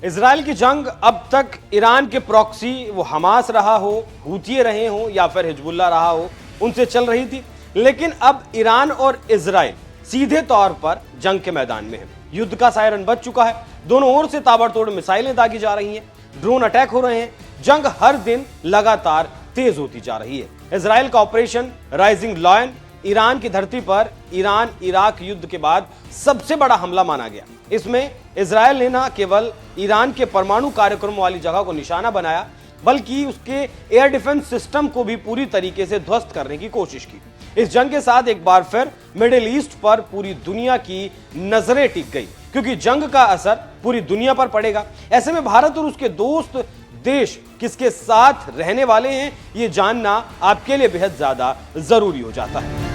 Israel की जंग अब तक ईरान के प्रॉक्सी, वो हमास रहा हो, हूती रहे हो या फिर हिजबुल्लाह रहा हो, उनसे चल रही थी। लेकिन अब ईरान और इजराइल सीधे तौर पर जंग के मैदान में है। युद्ध का सायरन बज चुका है। दोनों ओर से ताबड़तोड़ मिसाइलें दागी जा रही हैं, ड्रोन अटैक हो रहे हैं। जंग हर दिन लगातार तेज होती जा रही है। इजराइल का ऑपरेशन राइजिंग लायन ईरान की धरती पर ईरान इराक युद्ध के बाद सबसे बड़ा हमला माना गया। इसमें इजराइल ने न केवल ईरान के परमाणु कार्यक्रम वाली जगह को निशाना बनाया, बल्कि उसके एयर डिफेंस सिस्टम को भी पूरी तरीके से ध्वस्त करने की कोशिश की। इस जंग के साथ एक बार फिर मिडिल ईस्ट पर पूरी दुनिया की नजरें टिक गई, क्योंकि जंग का असर पूरी दुनिया पर पड़ेगा। ऐसे में भारत और उसके दोस्त देश किसके साथ रहने वाले हैं, ये जानना आपके लिए बेहद ज्यादा जरूरी हो जाता है।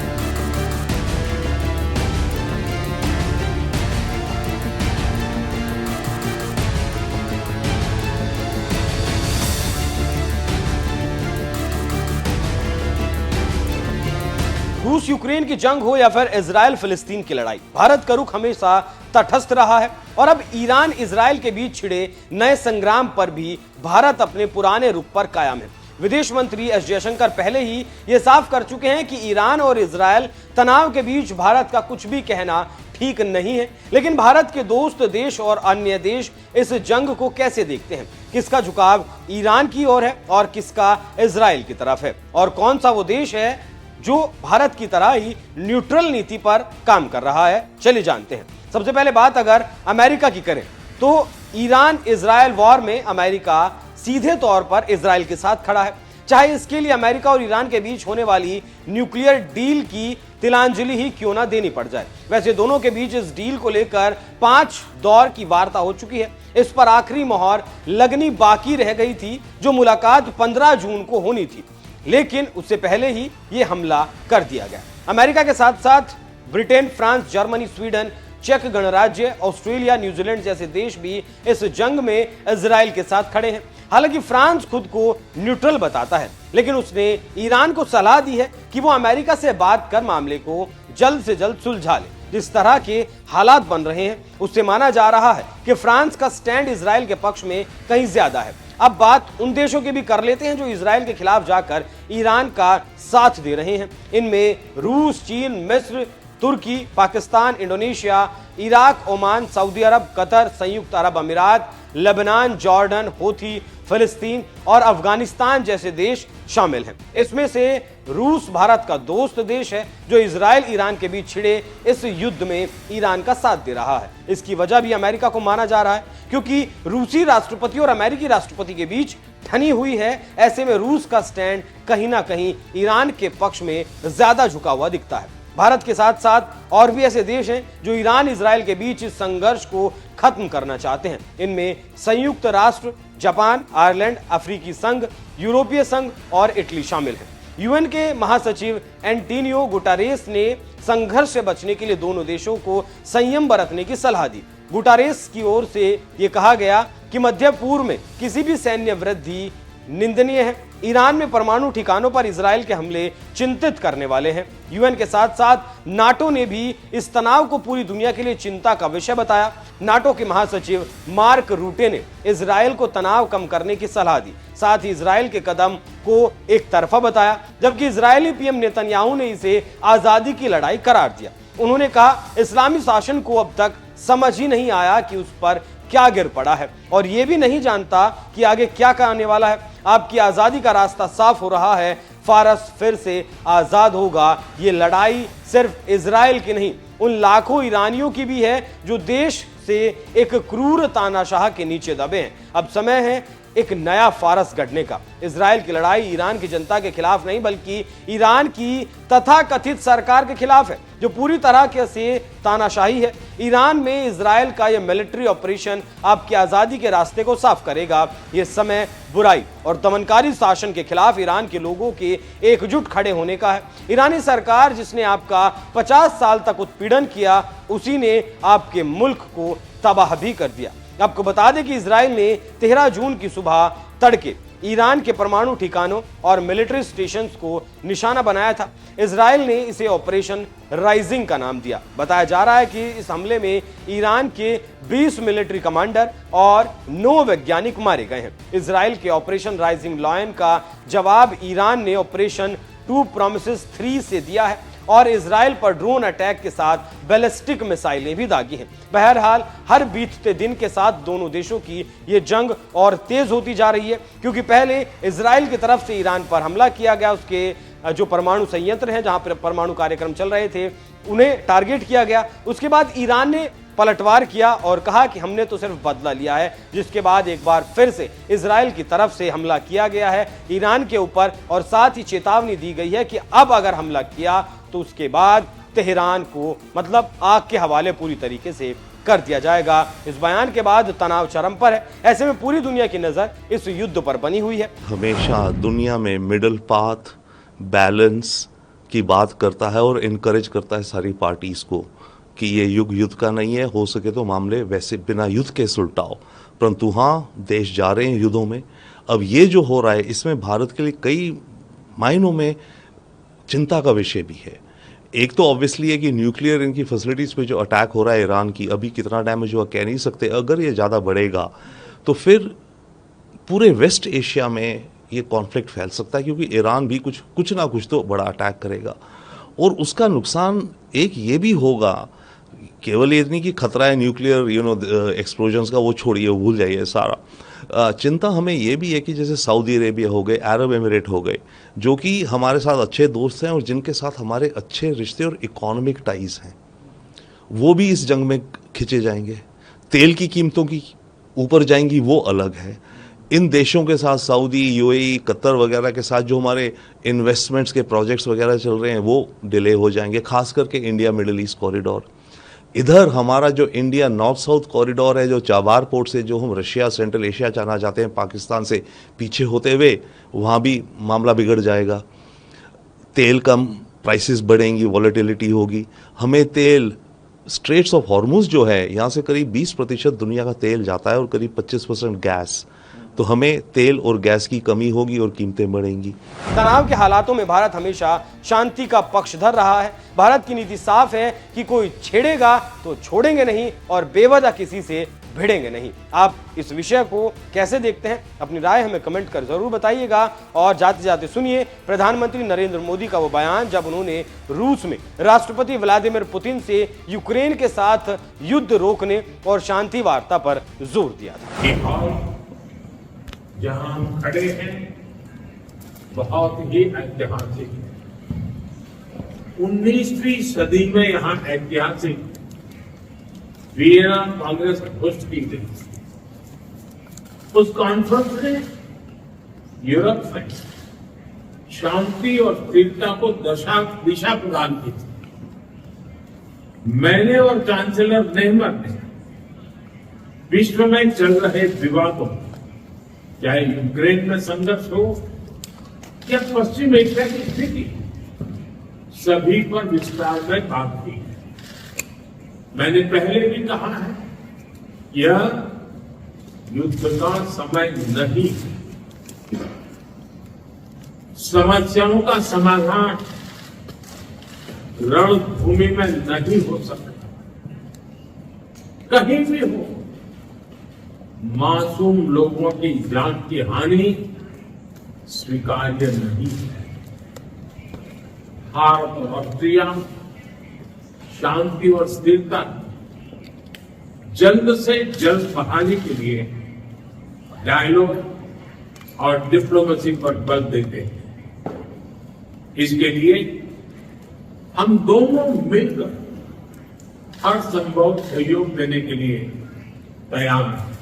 रूस यूक्रेन की जंग हो या फिर इजराइल फिलिस्तीन की लड़ाई, भारत का रुख हमेशा तटस्थ रहा है। और अब ईरान इजराइल के बीच छिड़े नए संग्राम पर भी भारत अपने पुराने रुख पर कायम है। विदेश मंत्री एस जयशंकर पहले ही यह साफ कर चुके हैं कि ईरान और इजराइल तनाव के बीच भारत का कुछ भी कहना ठीक नहीं है। लेकिन भारत के दोस्त देश और अन्य देश इस जंग को कैसे देखते हैं, किसका झुकाव ईरान की ओर है और किसका इजराइल की तरफ है, और कौन सा वो देश है जो भारत की तरह ही न्यूट्रल नीति पर काम कर रहा है, चलिए जानते हैं। सबसे पहले बात अगर अमेरिका की करें तो ईरान इजराइल वॉर में अमेरिका सीधे तौर पर इजराइल के साथ खड़ा है, चाहे इसके लिए अमेरिका और ईरान के बीच होने वाली न्यूक्लियर डील की तिलांजलि ही क्यों ना देनी पड़ जाए। वैसे दोनों के बीच इस डील को लेकर 5 दौर की वार्ता हो चुकी है। इस पर आखिरी मोहर लगनी बाकी रह गई थी, जो मुलाकात 15 जून को होनी थी, लेकिन उससे पहले ही यह हमला कर दिया गया। अमेरिका के साथ साथ ब्रिटेन, फ्रांस, जर्मनी, स्वीडन, चेक गणराज्य, ऑस्ट्रेलिया, न्यूजीलैंड जैसे देश भी इस जंग में इजराइल के साथ खड़े हैं। हालांकि फ्रांस खुद को न्यूट्रल बताता है, लेकिन उसने ईरान को सलाह दी है कि वो अमेरिका से बात कर मामले को जल्द से जल्द सुलझा ले। जिस तरह के हालात बन रहे हैं, उससे माना जा रहा है कि फ्रांस का स्टैंड इजराइल के पक्ष में कहीं ज्यादा है। अब बात उन देशों की भी कर लेते हैं जो इजराइल के खिलाफ जाकर ईरान का साथ दे रहे हैं। इनमें रूस, चीन, मिस्र, तुर्की, पाकिस्तान, इंडोनेशिया, इराक, ओमान, सऊदी अरब, कतर, संयुक्त अरब अमीरात, लेबनान, जॉर्डन, हूथी, फिलिस्तीन और अफगानिस्तान जैसे देश शामिल हैं। इसमें से रूस भारत का दोस्त देश है, जो इजराइल ईरान के बीच छिड़े इस युद्ध में ईरान का साथ दे रहा है। इसकी वजह भी अमेरिका को माना जा रहा है, क्योंकि रूसी राष्ट्रपति और अमेरिकी राष्ट्रपति के बीच ठनी हुई है। ऐसे में रूस का स्टैंड कहीं ना कहीं ईरान के पक्ष में ज्यादा झुका हुआ दिखता है। भारत के साथ साथ और भी ऐसे देश हैं जो ईरान इजराइल के बीच इस संघर्ष को खत्म करना चाहते हैं। इनमें संयुक्त राष्ट्र, जापान, आयरलैंड, अफ्रीकी संघ, यूरोपीय संघ और इटली शामिल हैं। यूएन के महासचिव एंटोनियो गुटारेस ने संघर्ष से बचने के लिए दोनों देशों को संयम बरतने की सलाह दी। गुटारेस की ओर से यह कहा गया कि मध्य पूर्व में किसी भी सैन्य वृद्धि निंदनीय है। ईरान में परमाणु ठिकानों पर इजराइल के हमले चिंतित करने वाले हैं। यूएन के साथ साथ नाटो ने भी इस तनाव को पूरी दुनिया के लिए चिंता का विषय बताया। नाटो के महासचिव मार्क रूटे ने इजराइल को तनाव कम करने की सलाह दी, साथ ही इजराइल के कदम को एक तरफा बताया, जबकि इजरायली पीएम नेतन्याहू ने इसे आजादी की लड़ाई करार दिया। उन्होंने कहा, इस्लामी शासन को अब तक समझ ही नहीं आया कि उस पर क्या गिर पड़ा है, और यह भी नहीं जानता कि आगे क्या आने वाला है। आपकी आजादी का रास्ता साफ हो रहा है, फारस फिर से आजाद होगा। ये लड़ाई सिर्फ इजराइल की नहीं, उन लाखों ईरानियों की भी है जो देश से एक क्रूर तानाशाह के नीचे दबे हैं। अब समय है एक नया फारस गढ़ने का। इजराइल की लड़ाई ईरान की जनता के खिलाफ नहीं, बल्कि ईरान की तथाकथित सरकार के खिलाफ है, जो पूरी तरह से तानाशाही है। ईरान में इजराइल का यह मिलिट्री ऑपरेशन आपकी आजादी के रास्ते को साफ करेगा। यह समय बुराई और दमनकारी शासन के खिलाफ ईरान के लोगों के एकजुट खड़े होने का है। ईरानी सरकार जिसने आपका 50 साल तक उत्पीड़न किया, उसी ने आपके मुल्क को तबाह भी कर दिया। आपको बता दें कि इजराइल ने 13 जून की सुबह तड़के ईरान के परमाणु ठिकानों और मिलिट्री स्टेशंस को निशाना बनाया था। इजराइल ने इसे ऑपरेशन राइजिंग का नाम दिया। बताया जा रहा है कि इस हमले में ईरान के 20 मिलिट्री कमांडर और 9 वैज्ञानिक मारे गए हैं। इजराइल के ऑपरेशन राइजिंग लायन का जवाब ईरान ने ऑपरेशन 2 प्रॉमिसेस 3 से दिया है और इजराइल पर ड्रोन अटैक के साथ बैलिस्टिक मिसाइलें भी दागी हैं। बहरहाल हर बीतते दिन के साथ दोनों देशों की ये जंग और तेज होती जा रही है, क्योंकि पहले इजराइल की तरफ से ईरान पर हमला किया गया, उसके जो परमाणु संयंत्र हैं जहां पर परमाणु कार्यक्रम चल रहे थे उन्हें टारगेट किया गया। उसके बाद ईरान ने पलटवार किया और कहा कि हमने तो सिर्फ बदला लिया है, जिसके बाद एक बार फिर से इजराइल की तरफ से हमला किया गया है ईरान के ऊपर और साथ ही चेतावनी दी गई है कि अब अगर हमला किया तो उसके बाद तेहरान को मतलब आग के हवाले पूरी तरीके से कर दिया जाएगा। इस बयान के बाद तनाव चरम पर है। ऐसे में पूरी दुनिया की नजर इस युद्ध पर बनी हुई है। हमेशा दुनिया में मिडिल पाथ बैलेंस की बात करता है और इनकरेज करता है सारी पार्टीज को कि ये युद्ध का नहीं है, हो सके तो मामले वैसे बिना युद्ध के सुलटाओ। परंतु हाँ, देश जा रहे हैं युद्धों में। अब ये जो हो रहा है इसमें भारत के लिए कई मायनों में चिंता का विषय भी है। एक तो ऑब्वियसली है कि न्यूक्लियर इनकी फैसिलिटीज़ पे जो अटैक हो रहा है ईरान की, अभी कितना डैमेज हुआ कह नहीं सकते। अगर ये ज़्यादा बढ़ेगा तो फिर पूरे वेस्ट एशिया में ये कॉन्फ्लिक्ट फैल सकता है, क्योंकि ईरान भी कुछ ना कुछ तो बड़ा अटैक करेगा और उसका नुकसान एक ये भी होगा, केवल ये नहीं कि खतरा है न्यूक्लियर एक्सप्लोजन्स का, वो छोड़िए, भूल जाइए सारा। चिंता हमें ये भी है कि जैसे सऊदी अरेबिया हो गए, अरब एमिरेट हो गए, जो कि हमारे साथ अच्छे दोस्त हैं और जिनके साथ हमारे अच्छे रिश्ते और इकोनॉमिक टाइज हैं, वो भी इस जंग में खिंचे जाएंगे। तेल की कीमतों की ऊपर जाएंगी वो अलग है। इन देशों के साथ सऊदी, यूएई, कतर वगैरह के साथ जो हमारे इन्वेस्टमेंट्स के प्रोजेक्ट्स वगैरह चल रहे हैं वो डिले हो जाएंगे, खास करके इंडिया मिडिल ईस्ट कॉरिडोर। इधर हमारा जो इंडिया नॉर्थ साउथ कॉरिडोर है, जो चाबार पोर्ट से जो हम रशिया, सेंट्रल एशिया जाना चाहते हैं, पाकिस्तान से पीछे होते हुए, वहाँ भी मामला बिगड़ जाएगा। तेल कम, प्राइसेस बढ़ेंगी, वॉलेटिलिटी होगी। हमें तेल स्ट्रेट्स ऑफ हॉर्मुज जो है, यहाँ से करीब 20% दुनिया का तेल जाता है और करीब 25% गैस। तो हमें तेल और गैस की कमी होगी और कीमतें बढ़ेंगी। तनाव के हालातों में भारत हमेशा शांति का पक्षधर रहा है। भारत की नीति साफ है कि कोई छेड़ेगा तो छोड़ेंगे नहीं और बेवजह किसी से भिड़ेंगे नहीं। आप इस विषय को कैसे देखते हैं? अपनी राय हमें कमेंट कर जरूर बताइएगा। और जाते जाते सुनिए प्रधानमंत्री नरेंद्र मोदी का वो बयान जब उन्होंने रूस में राष्ट्रपति व्लादिमीर पुतिन से यूक्रेन के साथ युद्ध रोकने और शांति वार्ता पर जोर दिया था। जहां हम खड़े हैं बहुत ही ऐतिहासिक है। 19वीं सदी में यहां ऐतिहासिक वियना कांग्रेस होस्ट की गई। उस कॉन्फ्रेंस ने यूरोप में शांति और स्थिरता को दिशा प्रदान की थी। मैंने और चांसलर नेहमर ने विश्व में चल रहे विवादों, चाहे यूक्रेन में संघर्ष हो या पश्चिम एशिया की स्थिति, सभी पर विस्तार में बात की। मैंने पहले भी कहा है, यह युद्ध का समय नहीं, समस्याओं का समाधान रणभूमि में नहीं हो सकता। कहीं भी हो, मासूम लोगों की जान की हानि स्वीकार्य नहीं है। भारत और ऑस्ट्रिया शांति और स्थिरता जल्द से जल्द बढ़ाने के लिए डायलॉग और डिप्लोमेसी पर बल देते हैं। इसके लिए हम दोनों मिलकर हर संभव सहयोग देने के लिए तैयार हैं।